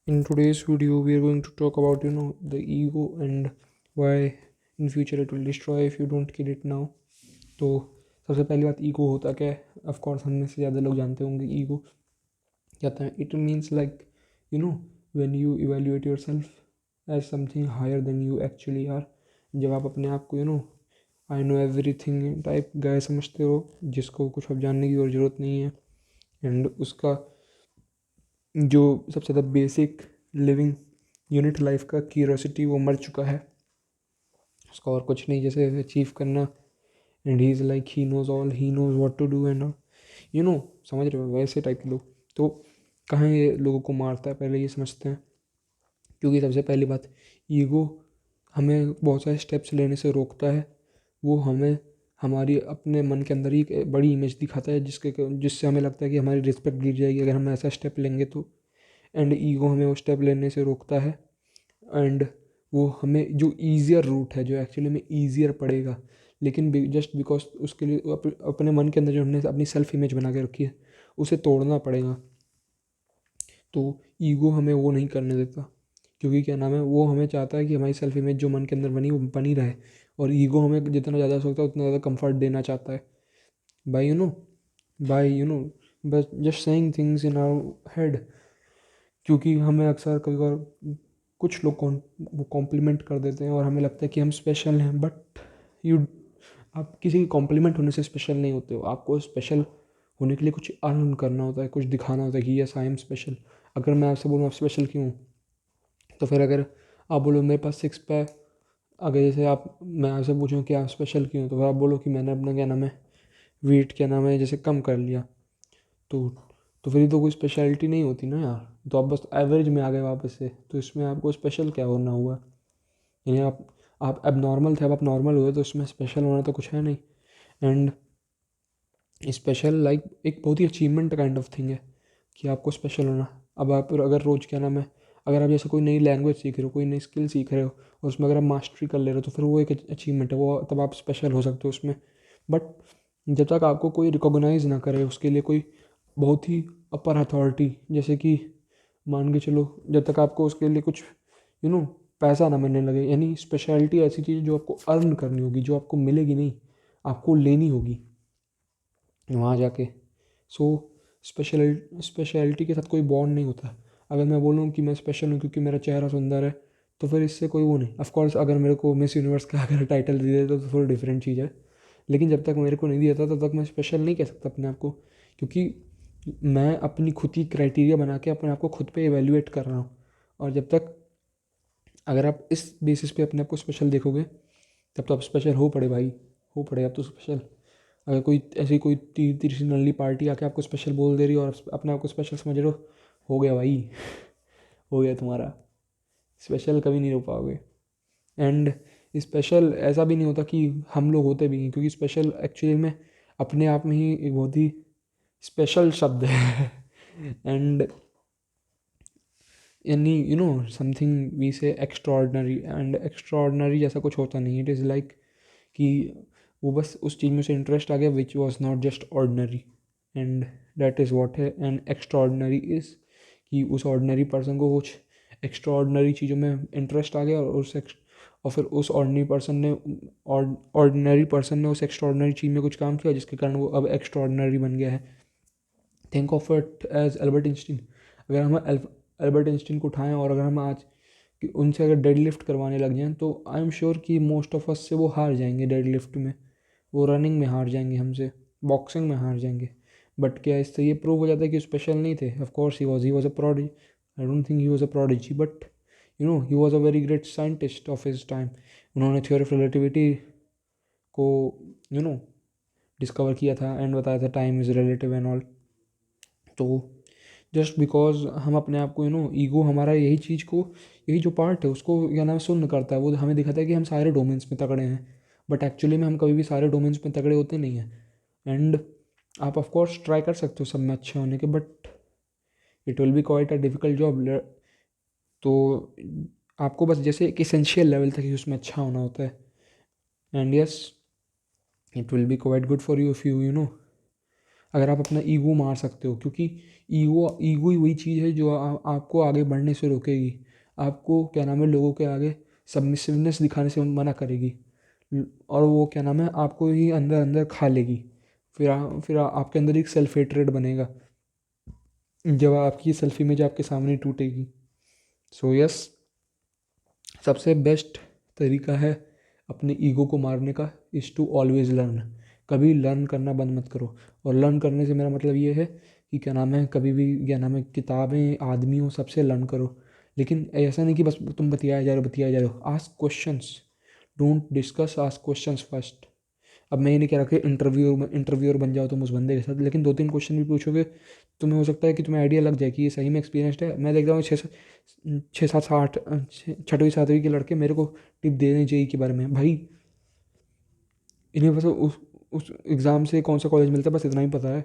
In today's video, we are going to talk about the ego and why in future it will destroy if you don't kill it now. तो सबसे पहली बात ego होता क्या है? Of course हम में से ज़्यादा लोग जानते होंगे ईगो क्या होता है. It means like when you evaluate yourself as something higher than you actually are. जब आप अपने आप को I know everything type guy समझते हो जिसको कुछ अब जानने की और ज़रूरत नहीं है. एंड उसका जो सबसे ज़्यादा बेसिक लिविंग यूनिट लाइफ का क्यूरोसिटी वो मर चुका है. उसका और कुछ नहीं जैसे अचीव करना. And he is like he knows all, he knows what to do and all. समझ रहे हो वैसे टाइप के लोग. तो कहाँ ये लोगों को मारता है पहले ये समझते हैं. क्योंकि सबसे पहली बात ईगो हमें बहुत सारे स्टेप्स लेने से रोकता है. वो हमें हमारी अपने मन के अंदर ही एक बड़ी इमेज दिखाता है जिससे हमें लगता है कि हमारी रिस्पेक्ट गिर जाएगी अगर हम ऐसा स्टेप लेंगे तो. एंड ईगो हमें वो स्टेप लेने से रोकता है. एंड वो हमें जो ईजियर रूट है जो एक्चुअली में ईजियर पड़ेगा लेकिन जस्ट बिकॉज उसके लिए अपने मन के अंदर जो हमने अपनी सेल्फ इमेज बना के रखी है उसे तोड़ना पड़ेगा. तो ईगो हमें वो नहीं करने देता क्योंकि क्या नाम है वो हमें चाहता है कि हमारी सेल्फ इमेज जो मन के अंदर बनी वो बनी रहे. और ईगो हमें जितना ज़्यादा सोचता है उतना ज़्यादा कंफर्ट देना चाहता है. बाई बस just saying things in our head. क्योंकि हमें अक्सर कभी कभार कुछ लोग वो कॉम्प्लीमेंट कर देते हैं और हमें लगता है कि हम स्पेशल हैं. बट यू आप किसी कॉम्प्लीमेंट होने से स्पेशल नहीं होते हो. आपको स्पेशल होने के लिए कुछ अर्न करना होता है, कुछ दिखाना होता है कि यस आई एम स्पेशल. अगर मैं आपसे बोलूँ आप स्पेशल क्यों तो फिर अगर आप बोलो मेरे पास सिक्स पैक, अगर जैसे मैं आपसे पूछूँ कि आप स्पेशल क्यों तो फिर आप बोलो कि मैंने अपना क्या नाम है वेट क्या नाम है जैसे कम कर लिया. तो तो फिर ये तो कोई स्पेशलिटी नहीं होती ना यार. तो आप बस एवरेज में आ गए वापस से. तो इसमें आपको स्पेशल क्या होना हुआ. यानी आप अब नॉर्मल थे अब आप नॉर्मल हुए तो इसमें स्पेशल होना तो कुछ है नहीं. एंड स्पेशल लाइक एक बहुत ही अचीवमेंट काइंड ऑफ थिंग है कि आपको स्पेशल होना. अब आप अगर रोज़ क्या नाम है अगर आप जैसे कोई नई लैंग्वेज सीख रहे हो, कोई नई स्किल सीख रहे हो और उसमें अगर आप मास्टरी कर ले रहे हो तो फिर वो एक अचीवमेंट है. वो तब आप स्पेशल हो सकते हो उसमें. बट जब तक आपको कोई रिकॉग्नाइज ना करे उसके लिए कोई बहुत ही अपर अथॉरिटी जैसे कि मान के चलो जब तक आपको उसके लिए कुछ यू नो पैसा ना मिलने लगे. यानी स्पेशलिटी ऐसी चीज़ जो आपको अर्न करनी होगी, जो आपको मिलेगी नहीं, आपको लेनी होगी वहाँ जाके. सो स्पेशलिटी के साथ कोई बॉन्ड नहीं होता. अगर मैं बोलूँ कि मैं स्पेशल हूँ क्योंकि मेरा चेहरा सुंदर है तो फिर इससे कोई वो नहीं. ऑफ कोर्स अगर मेरे को मिस यूनिवर्स का अगर टाइटल दे देता तो थोड़ा डिफरेंट चीज़ है. लेकिन जब तक मेरे को नहीं दिया था तब तक मैं स्पेशल नहीं कह सकता अपने आप को. क्योंकि मैं अपनी खुद की क्राइटेरिया बना के अपने आप को खुद पे इवेल्युएट कर रहा हूँ. और जब तक अगर आप इस बेसिस पे अपने आप को स्पेशल देखोगे तब तो आप स्पेशल हो पड़े भाई, हो पड़े आप तो स्पेशल. अगर कोई ऐसी कोई तीसरी नल्ली पार्टी आके आपको स्पेशल बोल दे रही हो और अपने आप को स्पेशल समझ रहे हो गया भाई, हो गया तुम्हारा. स्पेशल कभी नहीं हो पाओगे. एंड स्पेशल ऐसा भी नहीं होता कि हम लोग होते भी नहीं क्योंकि स्पेशल एक्चुअली में अपने आप में ही एक बहुत ही स्पेशल शब्द है. एंड यानी समथिंग वी से एक्स्ट्रॉर्डनरी. एंड एक्स्ट्रॉर्डनरी जैसा कुछ होता नहीं. इट इज़ लाइक कि वो बस उस चीज़ में से इंटरेस्ट आ गया which was not just ordinary. And that is what है. एंड एक्स्ट्रॉर्डनरी इज़ कि उस ऑर्डनरी पर्सन को कुछ एक्स्ट्रॉर्डनरी चीज़ों में इंटरेस्ट आ गया और फिर उस ऑर्डनरी पर्सन ने उस एक्स्ट्रॉर्डनरी चीज़ में कुछ काम किया जिसके कारण वो अब एक्स्ट्रॉर्डनरी बन गया है. Think of it as Albert Einstein. अगर हम एल्बर्ट आइंस्टीन को उठाएं और अगर हम आज कि उनसे अगर डेड लिफ्ट करवाने लग जाएं तो आई एम श्योर कि मोस्ट ऑफ अस से वो हार जाएंगे डेड लिफ्ट में. वो रनिंग में हार जाएंगे हमसे, बॉक्सिंग में हार जाएंगे. बट क्या इससे ये प्रूव हो जाता है कि स्पेशल नहीं थे. Of course he was a prodigy. I don't think he was a prodigy but he was a very great scientist of his time. उन्होंने थ्योरी ऑफ रिलेटिविटी को यू नो डिस्कवर किया था एंड बताया था time is relative and all. तो just because हम अपने आप को ईगो हमारा यही चीज़ को, यही जो पार्ट है उसको क्या नाम है सुन्न करता है. वो हमें दिखाता है कि हम सारे डोमेन्स में तगड़े हैं बट एक्चुअली में हम कभी भी सारे डोमेन्स में तगड़े होते नहीं हैं. एंड आप ऑफ कोर्स ट्राई कर सकते हो सब में अच्छे होने के but it will be quite a difficult job. तो आपको बस जैसे एक इसेंशियल लेवल तक ही उसमें अच्छा होना होता है. And yes it will be quite good for you if you अगर आप अपना ईगो मार सकते हो, क्योंकि ईगो ईगो ही वही चीज़ है जो आपको आगे बढ़ने से रोकेगी, आपको क्या नाम है लोगों के आगे सबमिसिवनेस दिखाने से मना करेगी, और वो क्या नाम है आपको ही अंदर अंदर खा लेगी। फिर आपके अंदर एक सेल्फ हेट्रेड बनेगा जब आपकी सेल्फ इमेज आपके सामने टूटेगी। सो यस, सबसे बेस्ट तरीका है अपने ईगो को मारने का इज़ टू ऑलवेज लर्न। कभी लर्न करना बंद मत करो। और लर्न करने से मेरा मतलब ये है कि क्या नाम है कभी भी क्या नाम है किताबें आदमियों सबसे लर्न करो, लेकिन ऐसा नहीं कि बस तुम बतियाए जा रहे हो। Ask questions, don't discuss, ask questions first. अब मैं ये नहीं कह रहा कि इंटरव्यूअर बन जाओ तुम उस बंदे के साथ, लेकिन 2-3 क्वेश्चन भी पूछोगे तुम्हें हो सकता है कि तुम्हें आइडिया लग जाए कि ये सही में एक्सपीरियंसड है। मैं देखता हूँ 6-7 छठवीं सातवीं के लड़के मेरे को टिप दे रहे हैं जेई के बारे में। भाई इन्हें बस उस एग्ज़ाम से कौन सा कॉलेज मिलता है बस इतना ही पता है,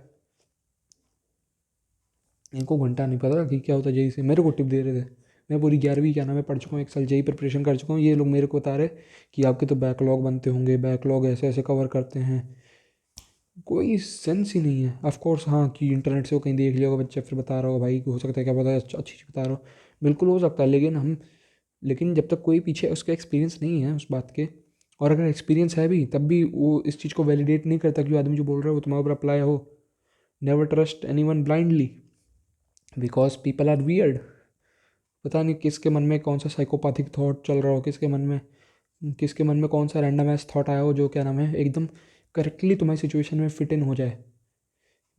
इनको घंटा नहीं पता कि क्या होता है जेई से। मेरे को टिप दे रहे थे, मैं पूरी 11वीं क्या नाम है पढ़ चुका हूँ, 1 साल जेई प्रिपरेशन कर चुका हूँ, ये लोग मेरे को बता रहे कि आपके तो बैकलॉग बनते होंगे, बैकलॉग ऐसे ऐसे कवर करते हैं। कोई सेंस ही नहीं है। ऑफ कोर्स हाँ कि इंटरनेट से वो कहीं देख लिया होगा बच्चा फिर बता रहा होगा, भाई हो सकता है क्या पता अच्छी चीज़ बता रहा हो, बिल्कुल हो सकता है, लेकिन जब तक कोई पीछे उसका एक्सपीरियंस नहीं है उस बात के, और अगर एक्सपीरियंस है भी तब भी वो इस चीज़ को वैलिडेट नहीं करता कि वो आदमी जो बोल रहा है वो तुम्हारे ऊपर अप्लाई हो। Never trust anyone blindly because people are weird. पता नहीं किसके मन में कौन सा साइकोपैथिक थॉट चल रहा हो, किसके मन में कौन सा रैंडम एस थॉट आया हो जो क्या नाम है एकदम करेक्टली तुम्हारी सिचुएशन में फिट इन हो जाए।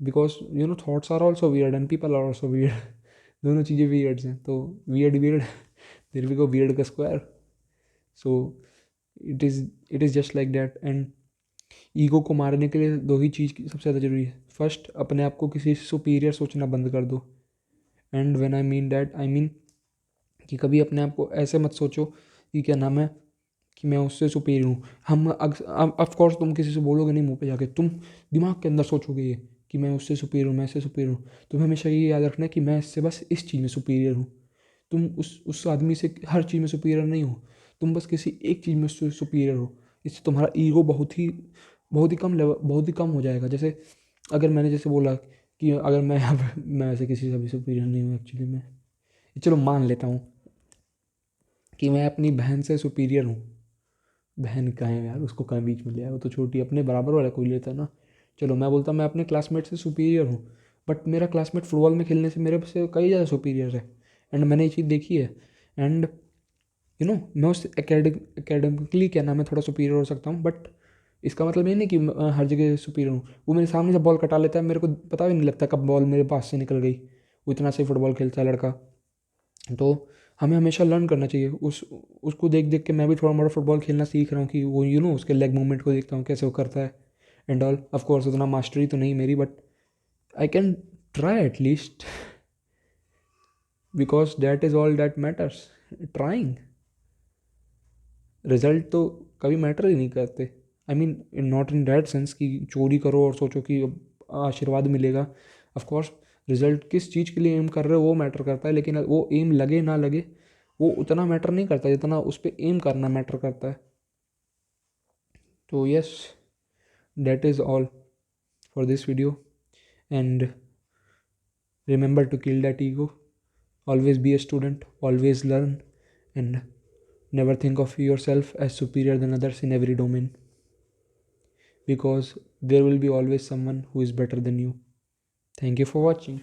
Because thoughts are also weird and people are also weird. दोनों चीज़ें वियर्ड्स हैं, तो weird weird there we go weird का square. So it is just like that. And ego को मारने के लिए दो ही चीज़ सबसे ज़्यादा ज़रूरी है। फर्स्ट, अपने आप को किसी से सुपीरियर सोचना बंद कर दो। And when I mean that I mean कि कभी अपने आप को ऐसे मत सोचो कि क्या नाम है कि मैं उससे सुपीरियर हूँ। ऑफ कोर्स तुम किसी से बोलोगे नहीं मुंह पे जाके, तुम दिमाग के अंदर सोचोगे ये कि मैं उससे सुपीरियर हूँ, मैं इससे सुपीरियर हूँ। तुम्हें हमेशा ये याद रखना है कि मैं इससे बस इस चीज़ में सुपीरियर हूँ। तुम उस आदमी से हर चीज़ में सुपीरियर नहीं हो, तुम बस किसी एक चीज़ में सुपीरियर हो। इससे तुम्हारा ईगो बहुत ही कम हो जाएगा। जैसे अगर मैंने जैसे बोला कि अगर मैं ऐसे किसी से भी सुपीरियर नहीं हूँ एक्चुअली, मैं चलो मान लेता हूँ कि मैं अपनी बहन से सुपीरियर हूँ। बहन कहाँ है यार, उसको कहाँ बीच में लिया, वो तो छोटी, अपने बराबर वाला कोई लेता ना। चलो मैं बोलता मैं अपने क्लासमेट से सुपीरियर हूँ, बट मेरा क्लासमेट फुटबॉल में खेलने से मेरे से कई ज़्यादा सुपीरियर है। एंड मैंने ये चीज़ देखी है। एंड मैं उस एकेडमिकली क्या नाम है थोड़ा सुपीरियर हो सकता हूँ, बट इसका मतलब ये नहीं कि मैं हर जगह सुपीरियर हूँ। वो मेरे सामने से बॉल कटा लेता है, मेरे को पता भी नहीं लगता कब बॉल मेरे पास से निकल गई। वो इतना सही फुटबॉल खेलता है लड़का। तो हमें हमेशा लर्न करना चाहिए उसको देख देख के। मैं भी थोड़ा मोड़ा फुटबॉल खेलना सीख रहा हूँ कि वो उसके लेग मूवमेंट को देखता हूँ कैसे वो करता है एंड ऑल। ऑफ कोर्स उतना मास्टरी तो नहीं मेरी, but I can try at least, because that is all that matters, trying. Result तो कभी मैटर ही नहीं करते। I mean not in that sense कि चोरी करो और सोचो कि आशीर्वाद मिलेगा। ऑफ कोर्स रिजल्ट किस चीज़ के लिए एम कर रहे हो वो मैटर करता है, लेकिन वो एम लगे ना लगे वो उतना मैटर नहीं करता जितना उस पर एम करना मैटर करता है। तो yes, that is all for this video. And remember to kill that ego, always be a student, always learn, and never think of yourself as superior than others in every domain, because there will be always someone who is better than you. Thank you for watching.